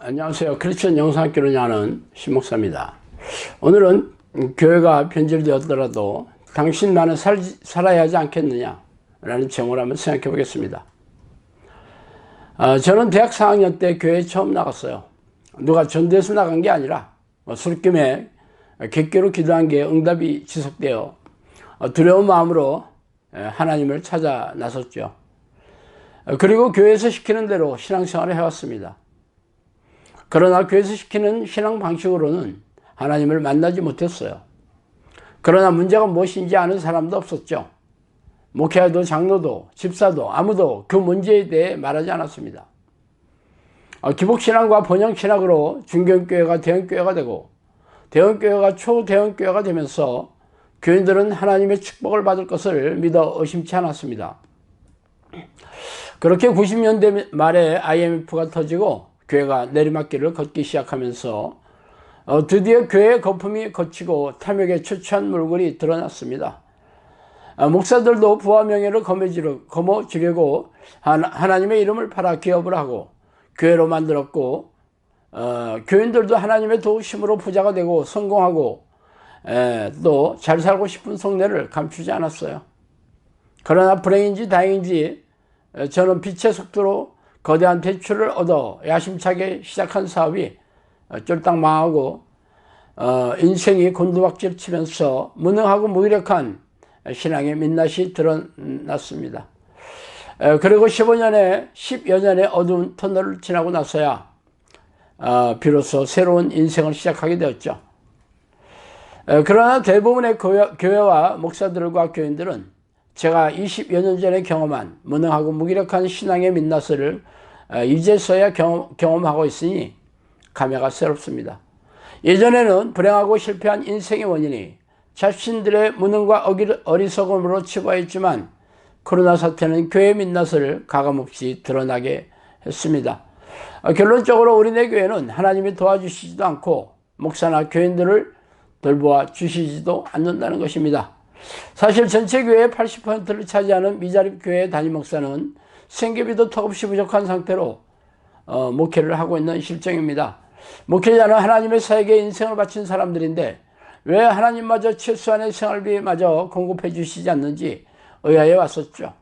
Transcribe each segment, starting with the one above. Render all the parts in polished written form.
안녕하세요. 크리스천 영상학교를 하는 신목사입니다. 오늘은 교회가 변질되었더라도 당신 나는 살아야 하지 않겠느냐 라는 제목을 한번 생각해 보겠습니다. 저는 대학 4학년 때 교회에 처음 나갔어요. 누가 전도해서 나간 게 아니라 술김에 객교로 기도한 게 응답이 지속되어 두려운 마음으로 하나님을 찾아 나섰죠. 그리고 교회에서 시키는 대로 신앙생활을 해왔습니다. 그러나 교회에서 시키는 신앙 방식으로는 하나님을 만나지 못했어요. 그러나 문제가 무엇인지 아는 사람도 없었죠. 목회자도 장로도 집사도 아무도 그 문제에 대해 말하지 않았습니다. 기복신앙과 번영신학으로 중견교회가 대형교회가 되고 대형교회가 초대형교회가 되면서 교인들은 하나님의 축복을 받을 것을 믿어 의심치 않았습니다. 그렇게 90년대 말에 IMF가 터지고 교회가 내리막길을 걷기 시작하면서 드디어 교회의 거품이 걷히고 탐욕에 초췌한 물결이 드러났습니다. 목사들도 부와 명예를 거머쥐려고 하나님의 이름을 팔아 기업을 하고 교회로 만들었고 교인들도 하나님의 도우심으로 부자가 되고 성공하고 또 잘 살고 싶은 속내를 감추지 않았어요. 그러나 불행인지 다행인지 저는 빛의 속도로 거대한 대출을 얻어 야심차게 시작한 사업이 쫄딱 망하고 인생이 곤두박질 치면서 무능하고 무기력한 신앙의 민낯이 드러났습니다. 그리고 10여 년의 어두운 터널을 지나고 나서야 비로소 새로운 인생을 시작하게 되었죠. 그러나 대부분의 교회와 목사들과 교인들은 제가 20여 년 전에 경험한 무능하고 무기력한 신앙의 민낯을 이제서야 경험하고 있으니 감회가 새롭습니다. 예전에는 불행하고 실패한 인생의 원인이 자신들의 무능과 어리석음으로 치부하였지만 코로나 사태는 교회의 민낯을 가감없이 드러나게 했습니다. 결론적으로 우리네 교회는 하나님이 도와주시지도 않고 목사나 교인들을 돌보아 주시지도 않는다는 것입니다. 사실 전체 교회의 80%를 차지하는 미자립 교회의 담임 목사는 생계비도 턱없이 부족한 상태로 목회를 하고 있는 실정입니다. 목회자는 하나님의 사역에 인생을 바친 사람들인데 왜 하나님마저 최소한의 생활비마저 공급해 주시지 않는지 의아해 왔었죠.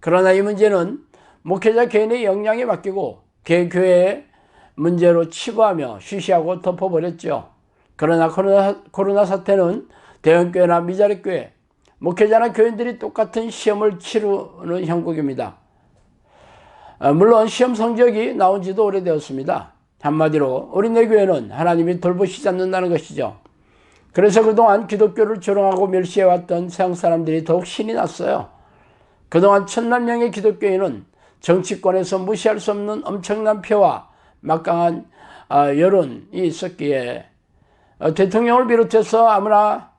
그러나 이 문제는 목회자 개인의 역량에 맡기고 교회의 문제로 치부하며 쉬쉬하고 덮어버렸죠. 그러나 코로나 사태는 대형교회나 미자립교회, 목회자나 교인들이 똑같은 시험을 치르는 형국입니다. 물론 시험 성적이 나온 지도 오래되었습니다. 한마디로 우리네 교회는 하나님이 돌보시지 않는다는 것이죠. 그래서 그동안 기독교를 조롱하고 멸시해왔던 세상 사람들이 더욱 신이 났어요. 그동안 1000만 명의 기독교인은 정치권에서 무시할 수 없는 엄청난 표와 막강한 여론이 있었기에 대통령을 비롯해서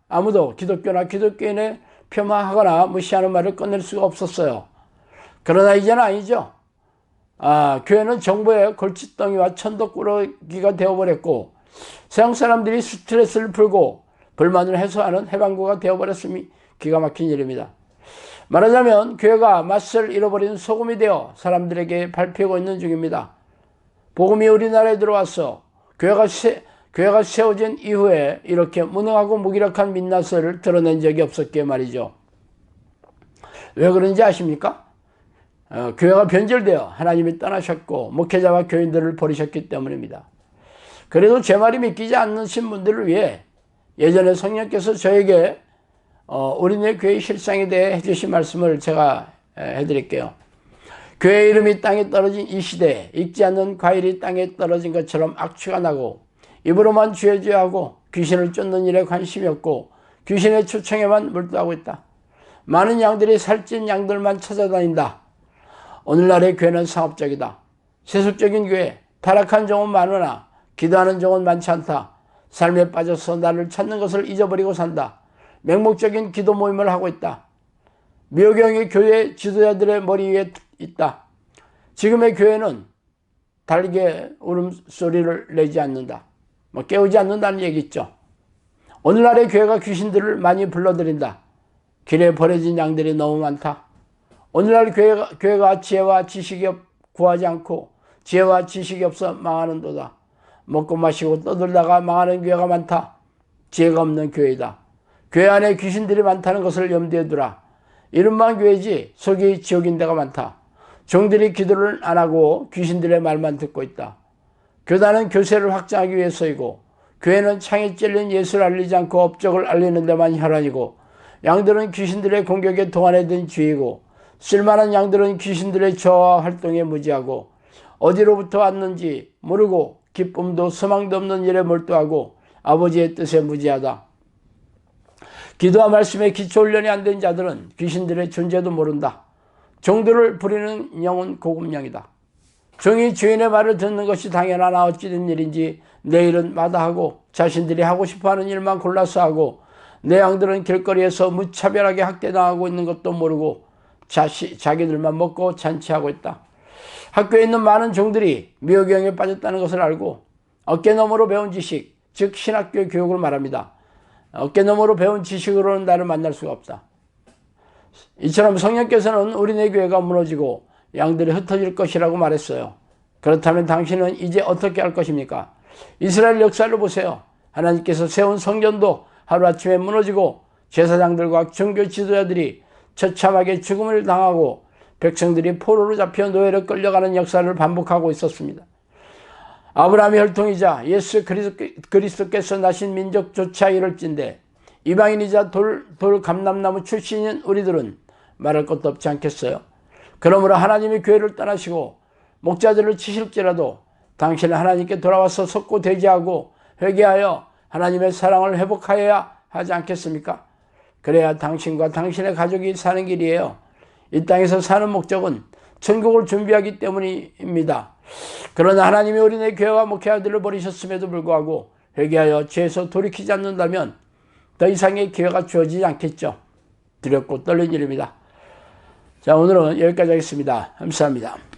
아무도 기독교나 기독교인을 폄하하거나 무시하는 말을 꺼낼 수가 없었어요. 그러나 이제는 아니죠. 교회는 정부의 골칫덩이와 천덕꾸러기가 되어버렸고 세상 사람들이 스트레스를 풀고 불만을 해소하는 해방구가 되어버렸음이 기가 막힌 일입니다. 말하자면 교회가 맛을 잃어버린 소금이 되어 사람들에게 밟히고 있는 중입니다. 복음이 우리나라에 들어와서 교회가 세워진 이후에 이렇게 무능하고 무기력한 민낯을 드러낸 적이 없었기에 말이죠. 왜 그런지 아십니까? 교회가 변질되어 하나님이 떠나셨고 목회자와 교인들을 버리셨기 때문입니다. 그래도 제 말이 믿기지 않으신 분들을 위해 예전에 성령께서 저에게 우리네 교회 실상에 대해 해주신 말씀을 제가 해드릴게요. 교회 이름이 땅에 떨어진 이 시대에 익지 않는 과일이 땅에 떨어진 것처럼 악취가 나고 입으로만 죄죄하고 귀신을 쫓는 일에 관심이 없고 귀신의 초청에만 몰두하고 있다. 많은 양들이 살찐 양들만 찾아다닌다. 오늘날의 교회는 상업적이다. 세속적인 교회, 타락한 종은 많으나 기도하는 종은 많지 않다. 삶에 빠져서 나를 찾는 것을 잊어버리고 산다. 맹목적인 기도 모임을 하고 있다. 미호경이 교회 지도자들의 머리 위에 있다. 지금의 교회는 달게 울음소리를 내지 않는다. 깨우지 않는다는 얘기 있죠. 오늘날의 교회가 귀신들을 많이 불러들인다. 길에 버려진 양들이 너무 많다. 오늘날 교회가 지혜와 지식이 구하지 않고 지혜와 지식이 없어 망하는도다. 먹고 마시고 떠들다가 망하는 교회가 많다. 지혜가 없는 교회이다. 교회 안에 귀신들이 많다는 것을 염두에 두라. 이름만 교회지 속이 지옥인 데가 많다. 종들이 기도를 안 하고 귀신들의 말만 듣고 있다. 교단은 교세를 확장하기 위해서이고 교회는 창에 찔린 예수를 알리지 않고 업적을 알리는 데만 혈안이고 양들은 귀신들의 공격에 동안해든 쥐이고 쓸만한 양들은 귀신들의 저하 활동에 무지하고 어디로부터 왔는지 모르고 기쁨도 소망도 없는 일에 몰두하고 아버지의 뜻에 무지하다. 기도와 말씀에 기초훈련이 안 된 자들은 귀신들의 존재도 모른다. 종들을 부리는 영은 고급령이다. 종이 주인의 말을 듣는 것이 당연하나 어찌된 일인지 내일은 마다하고 자신들이 하고 싶어하는 일만 골라서 하고 내 양들은 길거리에서 무차별하게 학대당하고 있는 것도 모르고 자기들만 먹고 잔치하고 있다. 학교에 있는 많은 종들이 미호경에 빠졌다는 것을 알고 어깨너머로 배운 지식, 즉 신학교 교육을 말합니다. 어깨너머로 배운 지식으로는 나를 만날 수가 없다. 이처럼 성령께서는 우리네 교회가 무너지고 양들이 흩어질 것이라고 말했어요. 그렇다면 당신은 이제 어떻게 할 것입니까? 이스라엘 역사를 보세요. 하나님께서 세운 성전도 하루아침에 무너지고 제사장들과 종교 지도자들이 처참하게 죽음을 당하고 백성들이 포로로 잡혀 노예로 끌려가는 역사를 반복하고 있었습니다. 아브라함의 혈통이자 예수 그리스도께서 나신 민족조차 이럴진데 이방인이자 돌 감람나무 출신인 우리들은 말할 것도 없지 않겠어요. 그러므로 하나님이 교회를 떠나시고 목자들을 치실지라도 당신은 하나님께 돌아와서 섰고 대지하고 회개하여 하나님의 사랑을 회복하여야 하지 않겠습니까? 그래야 당신과 당신의 가족이 사는 길이에요. 이 땅에서 사는 목적은 천국을 준비하기 때문입니다. 그러나 하나님이 우리네 교회와 목회자들을 버리셨음에도 불구하고 회개하여 죄에서 돌이키지 않는다면 더 이상의 기회가 주어지지 않겠죠. 두렵고 떨린 일입니다. 자, 오늘은 여기까지 하겠습니다. 감사합니다.